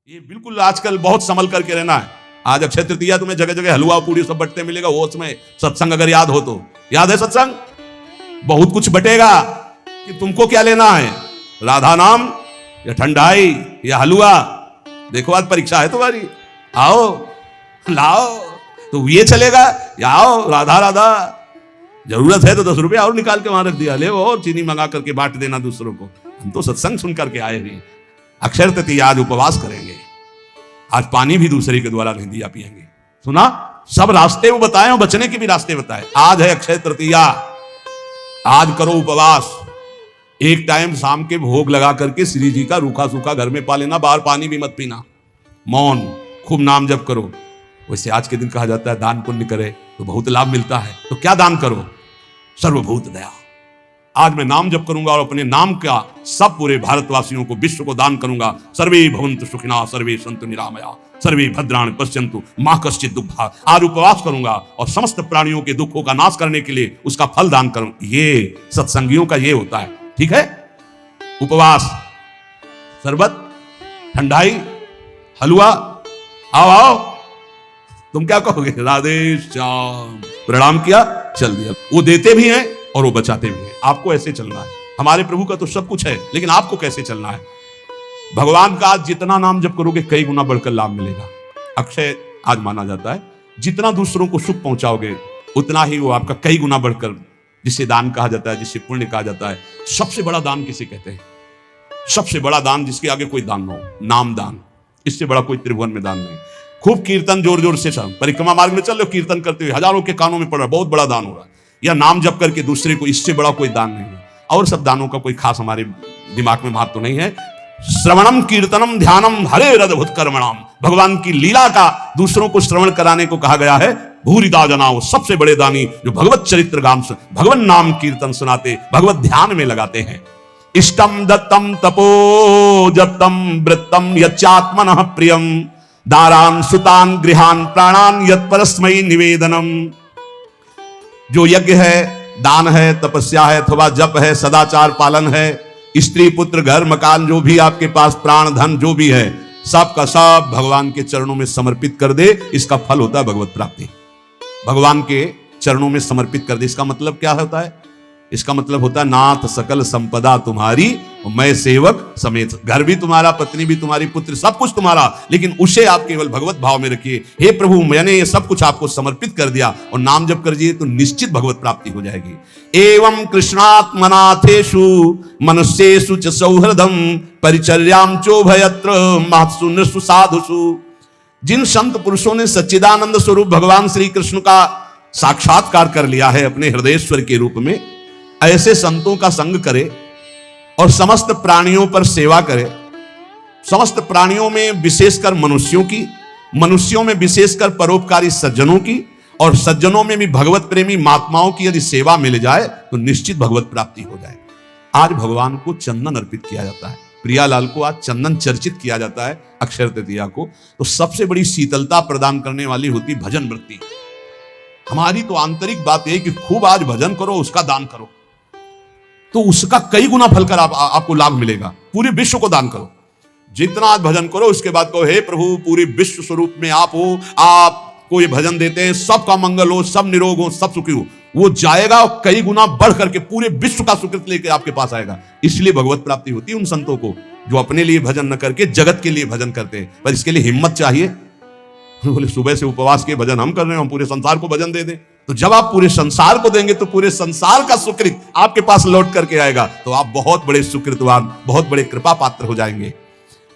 ये बिल्कुल आजकल बहुत संभल करके रहना है। आज अक्षय तृतीया तुम्हें जगह जगह हलवा पूरी सब बटते मिलेगा। वो उसमें सत्संग अगर याद हो तो याद है सत्संग, बहुत कुछ बटेगा कि तुमको क्या लेना है, राधा नाम या ठंडाई या हलवा। देखो आज परीक्षा है तुम्हारी, आओ लाओ तो ये चलेगा या आओ राधा राधा। जरूरत है तो 10 रुपये और निकाल के वहां रख दिया, ले और चीनी मंगा करके बांट देना दूसरों को। हम तो सत्संग सुन करके आए हैं। अक्षय तृतीया आज उपवास करेंगे, आज पानी भी दूसरे के द्वारा नहीं दिया पिएंगे। सुना, सब रास्ते वो बताए और बचने के भी रास्ते बताए। आज है अक्षय तृतीया, आज करो उपवास। एक टाइम शाम के भोग लगा करके श्री जी का रूखा सूखा घर में पा लेना, बाहर पानी भी मत पीना, मौन, खूब नाम जप करो। वैसे आज के दिन कहा जाता है दान पुण्य करे तो बहुत लाभ मिलता है। तो क्या दान करो? सर्वभूत दया। आज मैं नाम जप करूंगा और अपने नाम का सब पूरे भारतवासियों को, विश्व को दान करूंगा। सर्वे भवन्तु सुखिनः, सर्वे सन्तु निरामया, सर्वे भद्राणि पश्यन्तु मा कश्चित् दुःखभाग्। आज उपवास करूंगा और समस्त प्राणियों के दुखों का नाश करने के लिए उसका फल दान करूं। ये सत्संगियों का ये होता है, ठीक है। उपवास, शरबत, ठंडाई, हलवा, आओ आओ। तुम क्या कहोगे? राधे श्याम, प्रणाम किया, चल दिया। वो देते भी हैं और वो बचाते भी हैं। आपको ऐसे चलना है। हमारे प्रभु का तो सब कुछ है, लेकिन आपको कैसे चलना है? भगवान का आज जितना नाम जप करोगे कई गुना बढ़कर लाभ मिलेगा। अक्षय आज माना जाता है, जितना दूसरों को सुख पहुंचाओगे उतना ही वो आपका कई गुना बढ़कर, जिसे दान कहा जाता है, जिसे पुण्य कहा जाता है। सबसे बड़ा दान किसे कहते हैं? सबसे बड़ा दान जिसके आगे कोई दान न हो, नाम दान। इससे बड़ा कोई त्रिभुवन में दान नहीं। खूब कीर्तन जोर जोर से, परिक्रमा मार्ग में चल रहे हो, कीर्तन करते हुए हजारों के कानों में पड़ रहा, बहुत बड़ा दान हो रहा है। या नाम जप करके दूसरे को, इससे बड़ा कोई दान नहीं है। और सब दानों का कोई खास हमारे दिमाग में महत्व नहीं है। श्रवणम कीर्तनम ध्यानम हरे अद्भुत कर्मणाम। भगवान की लीला का दूसरों को श्रवण कराने को कहा गया है। भूरिदा जनाओ, सबसे बड़े दानी जो भगवत चरित्र गान, भगवान नाम कीर्तन सुनाते, भगवत ध्यान में लगाते हैं। इष्टम दत्तम तपो जप्तम वृत्तम यच्चात्मनः प्रियम दारान सुतान गृहान प्राणान यत्परस्मै निवेदनम। जो यज्ञ है, दान है, तपस्या है, अथवा जप है, सदाचार पालन है, स्त्री पुत्र घर मकान, जो भी आपके पास प्राण धन जो भी है, सब का सब भगवान के चरणों में समर्पित कर दे। इसका फल होता है भगवत प्राप्ति। भगवान के चरणों में समर्पित कर दे, इसका मतलब क्या होता है? इसका मतलब होता है नाथ सकल संपदा तुम्हारी, मैं सेवक समेत। घर भी तुम्हारा, पत्नी भी तुम्हारी, पुत्र सब कुछ तुम्हारा, लेकिन उसे आप केवल भगवत भाव में रखिए। हे प्रभु, मैंने ये सब कुछ आपको समर्पित कर दिया और नाम जप कर दिए तो निश्चित भगवत प्राप्ति हो जाएगी। एवं कृष्णात्मनाथेषु मनुष्येषु च सौहृदम परिचर्याम चोभयत्र महत्सु नृषु साधुषु। जिन संत पुरुषों ने सच्चिदानंद स्वरूप भगवान श्री कृष्ण का साक्षात्कार कर लिया है अपने हृदयेश्वर के रूप में, ऐसे संतों का संग करे और समस्त प्राणियों पर सेवा करे। समस्त प्राणियों में विशेषकर मनुष्यों की, मनुष्यों में विशेषकर परोपकारी सज्जनों की, और सज्जनों में भी भगवत प्रेमी महात्माओं की यदि सेवा मिल जाए तो निश्चित भगवत प्राप्ति हो जाए। आज भगवान को चंदन अर्पित किया जाता है। प्रियालाल को आज चंदन चर्चित किया जाता है अक्षय तृतीया को। तो सबसे बड़ी शीतलता प्रदान करने वाली होती भजन वृत्ति। हमारी तो आंतरिक बात यह कि खूब आज भजन करो, उसका दान करो, तो उसका कई गुना फल कर आपको लाभ मिलेगा। पूरे विश्व को दान करो। जितना आज भजन करो, उसके बाद कहो हे प्रभु, पूरे विश्व स्वरूप में आप हो, आपको ये भजन देते हैं, सबका मंगल हो, सब निरोग हो, सब सुखी हो। वो जाएगा और कई गुना बढ़ करके पूरे विश्व का सुकृत लेकर आपके पास आएगा। इसलिए भगवत प्राप्ति होती है उन संतों को जो अपने लिए भजन न करके जगत के लिए भजन करते हैं। पर इसके लिए हिम्मत चाहिए। बोले सुबह से उपवास के भजन हम कर रहे हैं, हम पूरे संसार को भजन दे दें। तो जब आप पूरे संसार को देंगे तो पूरे संसार का सुकृत आपके पास लौट करके आएगा। तो आप बहुत बड़े सुकृतवान, बहुत बड़े कृपा पात्र हो जाएंगे।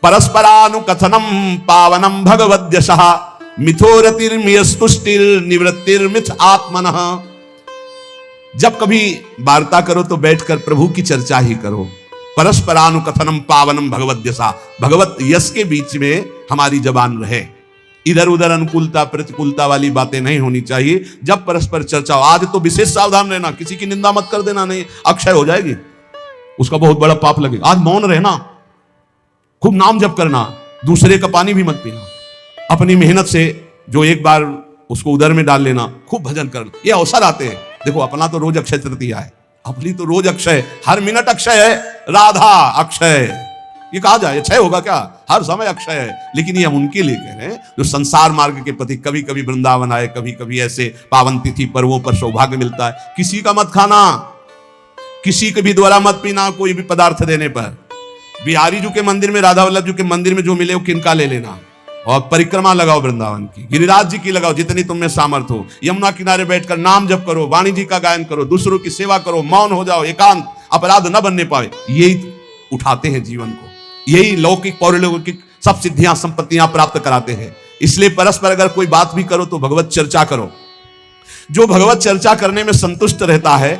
परस्परानुकथनम पावनम भगवद्यशः मिथोरतिर्मियस्तुष्टिर निवृत्तिर्मिथ आत्मनः। जब कभी वार्ता करो तो बैठकर प्रभु की चर्चा ही करो। परस्परानुकथनम पावनम भगवद्यशः, भगवत यश के बीच में हमारी जबान रहे। इधर उधर अनुकूलता प्रतिकूलता वाली बातें नहीं होनी चाहिए। जब परस्पर चर्चा हो, आज तो विशेष सावधान रहना, किसी की निंदा मत कर देना, नहीं अक्षय हो जाएगी, उसका बहुत बड़ा पाप लगेगा। आज मौन रहना, खूब नाम जप करना, दूसरे का पानी भी मत पीना, अपनी मेहनत से जो एक बार उसको उदर में डाल लेना, खूब भजन करना। ये अवसर आते हैं। देखो अपना तो रोज अक्षय तृतीया है, अपनी तो रोज अक्षय, हर मिनट अक्षय है। राधा अक्षय, ये कहा जाए क्षय होगा क्या? हर समय अक्षय है। लेकिन ये हम उनके लिए कह रहे हैं जो संसार मार्ग के प्रति कभी कभी वृंदावन आए, कभी कभी ऐसे पावन तिथि पर्वों पर सौभाग्य मिलता है। किसी का मत खाना, किसी के भी द्वारा मत पीना कोई भी पदार्थ देने पर। बिहारी जी के मंदिर में, राधा वल्लभ जी के मंदिर में जो मिले वो किनका ले लेना। और परिक्रमा लगाओ वृंदावन की, गिरिराज जी की लगाओ, जितनी तुम में सामर्थ हो। यमुना किनारे बैठकर नाम जप करो, वाणी जी का गायन करो, दूसरों की सेवा करो, मौन हो जाओ, एकांत, अपराध न बनने पाए। यही उठाते हैं जीवन को, यही लौकिक पौरलौकिक सब सिद्धियां संपत्तियां प्राप्त कराते हैं। इसलिए परस्पर अगर कोई बात भी करो तो भगवत चर्चा करो। जो भगवत चर्चा करने में संतुष्ट रहता है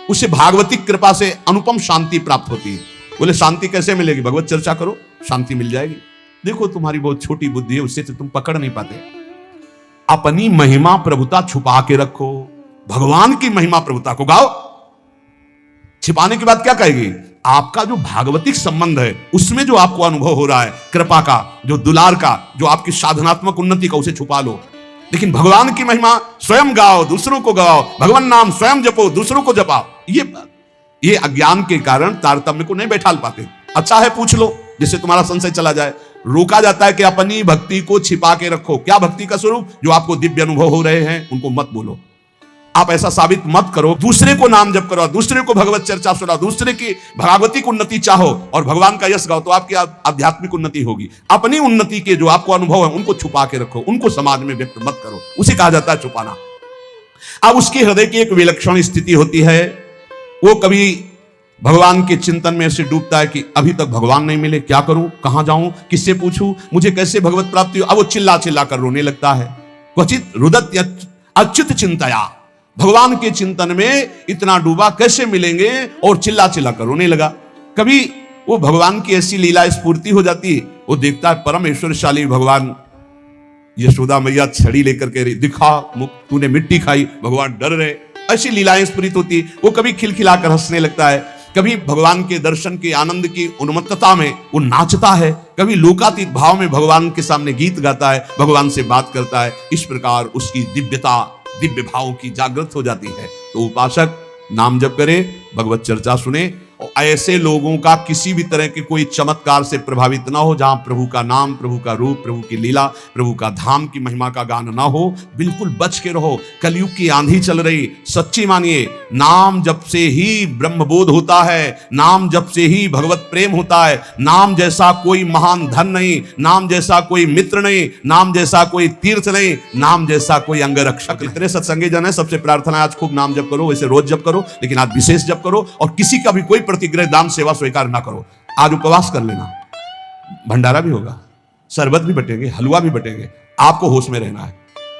उसे भागवतिक कृपा से अनुपम शांति प्राप्त होती है। बोले शांति कैसे मिलेगी? भगवत चर्चा करो, शांति मिल जाएगी। देखो तुम्हारी बहुत छोटी बुद्धि है, उससे तो तुम पकड़ नहीं पाते। अपनी महिमा प्रभुता छुपा के रखो, भगवान की महिमा प्रभुता को गाओ। छिपाने की बात क्या कहेगी? आपका जो भागवतिक संबंध है उसमें जो आपको अनुभव हो रहा है कृपा का, जो दुलार का, जो आपकी साधनात्मक उन्नति का, उसे छुपा लो। लेकिन भगवान की महिमा स्वयं गाओ, दूसरों को गाओ, भगवान नाम स्वयं जपो, दूसरों को जपाओ। ये अज्ञान के कारण तारतम्य को नहीं बैठा पाते। अच्छा है पूछ लो जिससे तुम्हारा संशय चला जाए। रोका जाता है कि अपनी भक्ति को छिपा के रखो। क्या भक्ति का स्वरूप? जो आपको दिव्य अनुभव हो रहे हैं उनको मत बोलो। आप ऐसा साबित मत करो। दूसरे को नाम जप करो, दूसरे को भगवत चर्चा सुनाओ, दूसरे की भागवतिक उन्नति चाहो और भगवान का यश गाओ, तो आपकी आध्यात्मिक उन्नति होगी। अपनी उन्नति के जो आपको अनुभव है उनको छुपा के रखो, उनको समाज में व्यक्त मत करो। उसे कहा जाता है छुपाना। अब उसके हृदय की एक विलक्षण स्थिति होती है, वो कभी भगवान के चिंतन में ऐसे डूबता है कि अभी तक भगवान नहीं मिले, क्या करूं, कहां जाऊं, किससे पूछूं, मुझे कैसे भगवत प्राप्ति हो। अब वो चिल्ला चिल्ला कर रोने लगता है। क्वचित रुदत अच्युत चिंतया, भगवान के चिंतन में इतना डूबा, कैसे मिलेंगे, और चिल्ला चिल्ला कर रोने लगा। कभी वो भगवान की ऐसी लीला स्फूर्ति हो जाती है, वो देखता है परम ऐश्वर्यशाली भगवान, यशोदा मैया छड़ी लेकर के दिखा मुख, तूने मिट्टी खाई, भगवान डर रहे। ऐसी लीलाएं स्फुरित होती। वो कभी खिलखिलाकर हंसने लगता है, कभी भगवान के दर्शन के आनंद की उन्मत्तता में वो नाचता है, कभी लोकातीत भाव में भगवान के सामने गीत गाता है, भगवान से बात करता है। इस प्रकार उसकी दिव्यता, दिव्य भाव की जागृत हो जाती है। तो उपासक नाम जप करे, भगवत चर्चा सुने, और ऐसे लोगों का किसी भी तरह के कोई चमत्कार से प्रभावित ना हो, जहां प्रभु का नाम, प्रभु का रूप, प्रभु की लीला, प्रभु का धाम की महिमा का गान ना हो, बिल्कुल बच के रहो। कलयुग की आंधी चल रही, सच्ची मानिए, नाम जप से ही ब्रह्मबोध होता है, नाम जप से ही भगवत प्रेम होता है। नाम जैसा कोई महान धन नहीं, नाम जैसा कोई मित्र नहीं, नाम जैसा कोई तीर्थ नहीं, नाम जैसा कोई अंगरक्षक। इतने सत्संगी जन है, सबसे प्रार्थना है आज खूब नाम जप करो, वैसे रोज जप करो, लेकिन आज विशेष जप करो, और किसी का भी कोई प्रतिग्रह दान सेवा स्वीकार ना करो। आज उपवास कर लेना, भंडारा भी होगा, शरबत भी बटेंगे, हलवा भी बटेंगे। आपको होश में रहना है,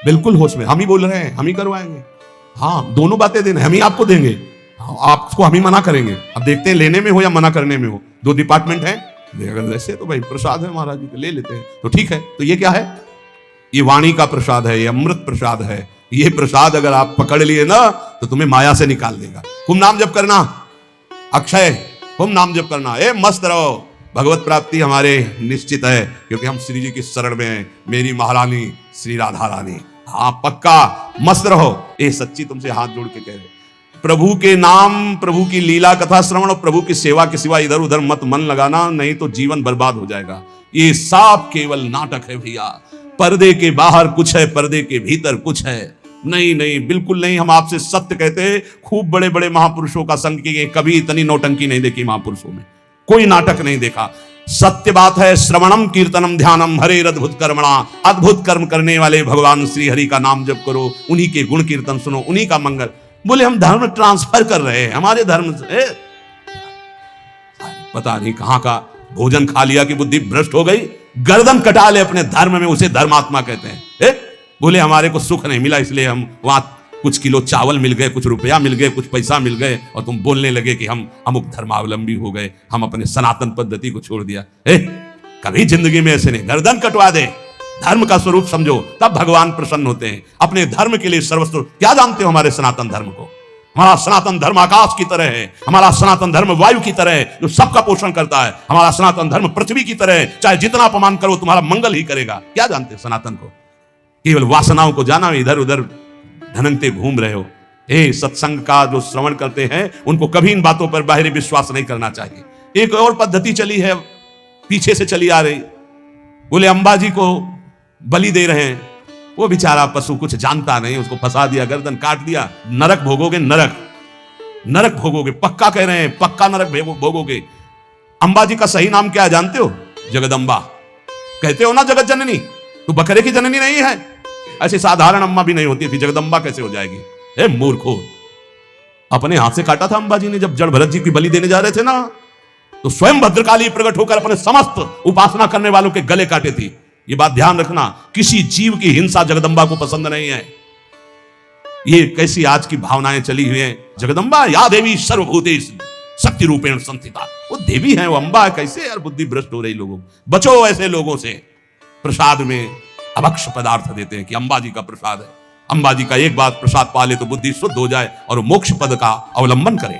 बिल्कुल होश में। हम ही बोल रहे हैं, हम ही करवाएंगे। हाँ, दोनों बातें देना, हम ही आपको देंगे, आपको हम ही मना करेंगे। अब देखते हैं लेने में हो या मना करने में हो, दो डिपार्टमेंट है। अगर ऐसे तो भाई प्रसाद है महाराज जी का, ले लेते हैं तो ठीक है। तो ये क्या है? ये वाणी का प्रसाद है, ये अमृत प्रसाद है। ये प्रसाद अगर आप पकड़ लिए ना तो तुम्हें माया से निकाल देगा। खूब नाम जप करना, अक्षय, खूब नाम जप करना, मस्त रहो। भगवत प्राप्ति हमारे निश्चित है, क्योंकि हम श्री जी की शरण में हैं। मेरी महारानी श्री राधा रानी, हाँ पक्का मस्त रहो। ये सच्ची तुमसे हाथ जोड़ के कह रहे, प्रभु के नाम, प्रभु की लीला कथा श्रवण और प्रभु की सेवा के सिवा इधर उधर मत मन लगाना, नहीं तो जीवन बर्बाद हो जाएगा। ये सब केवल नाटक है भैया। पर्दे के बाहर कुछ है, पर्दे के भीतर कुछ है। नहीं नहीं, बिल्कुल नहीं। हम आपसे सत्य कहते हैं, खूब बड़े बड़े महापुरुषों का संग किए, कभी इतनी नौटंकी नहीं देखी महापुरुषों में, कोई नाटक नहीं देखा। सत्य बात है, श्रवणम कीर्तनम ध्यानम हरे अद्भुत कर्मणा। अद्भुत कर्म करने वाले भगवान श्री हरि का नाम जप करो, उन्हीं के गुण कीर्तन सुनो, उन्हीं का मंगल। बोले हम धर्म ट्रांसफर कर रहे हैं, हमारे धर्म से पता नहीं कहां का भोजन खा लिया कि बुद्धि भ्रष्ट हो गई। गर्दन कटा ले अपने धर्म में, उसे धर्मात्मा कहते हैं। बोले हमारे को सुख नहीं मिला, इसलिए हम वहां कुछ किलो चावल मिल गए, कुछ रुपया मिल गए, कुछ पैसा मिल गए, और तुम बोलने लगे कि हम अमुक धर्मावलंबी हो गए, हम अपने सनातन पद्धति को छोड़ दिया। कभी जिंदगी में ऐसे नहीं। गर्दन कटवा दे, धर्म का स्वरूप समझो, तब भगवान प्रसन्न होते हैं। अपने धर्म के लिए सर्वस्व। क्या जानते हो हमारे सनातन धर्म को? हमारा सनातन धर्म आकाश की तरह है, हमारा सनातन धर्म वायु की तरह है जो सबका पोषण करता है। हमारा सनातन धर्म पृथ्वी की तरह है, चाहे जितना अपमान करो तुम्हारा मंगल ही करेगा। क्या जानते हैं सनातन को? केवल वासनाओं को जाना, इधर उधर धनंगते घूम रहे हो। सत्संग का जो श्रवण करते हैं उनको कभी इन बातों पर बाहरी विश्वास नहीं करना चाहिए। एक और पद्धति चली है, पीछे से चली आ रही। बोले अंबाजी को बलि दे रहे हैं, वो बेचारा पशु कुछ जानता नहीं, उसको फंसा दिया, गर्दन काट दिया, नरक भोगोगे, नरक नरक भोगोगे, पक्का कह रहे हैं, पक्का नरक भोगोगे। अंबाजी का सही नाम क्या है जानते हो? जगदम्बा। कहते हो ना जगत जननी, तो बकरे की जननी नहीं है? ऐसे साधारण अम्मा भी नहीं होती थी, जगदम्बा कैसे हो जाएगी? ए मूर्खो, अपने हाथ से काटा था अंबाजी ने जब जड़ भरत जी की बलि देने जा रहे थे ना, तो स्वयं भद्रकाली प्रकट होकर अपने समस्त उपासना करने वालों के गले काटे थी। ये बात ध्यान रखना, किसी जीव की हिंसा जगदम्बा को पसंद नहीं है। ये कैसी आज की भावनाएं चली हुई हैं। जगदम्बा या देवी सर्वभूतेषु शक्ति रूपेण संस्थिता, वो देवी है, वो अम्बा है। कैसे यार बुद्धि भ्रष्ट हो रही लोगों। बचो ऐसे लोगों से। प्रसाद में अभक्ष पदार्थ देते हैं कि अंबाजी का प्रसाद है। अंबाजी का एक बात प्रसाद पा ले तो बुद्धि शुद्ध हो जाए और मोक्ष पद का अवलंबन करे।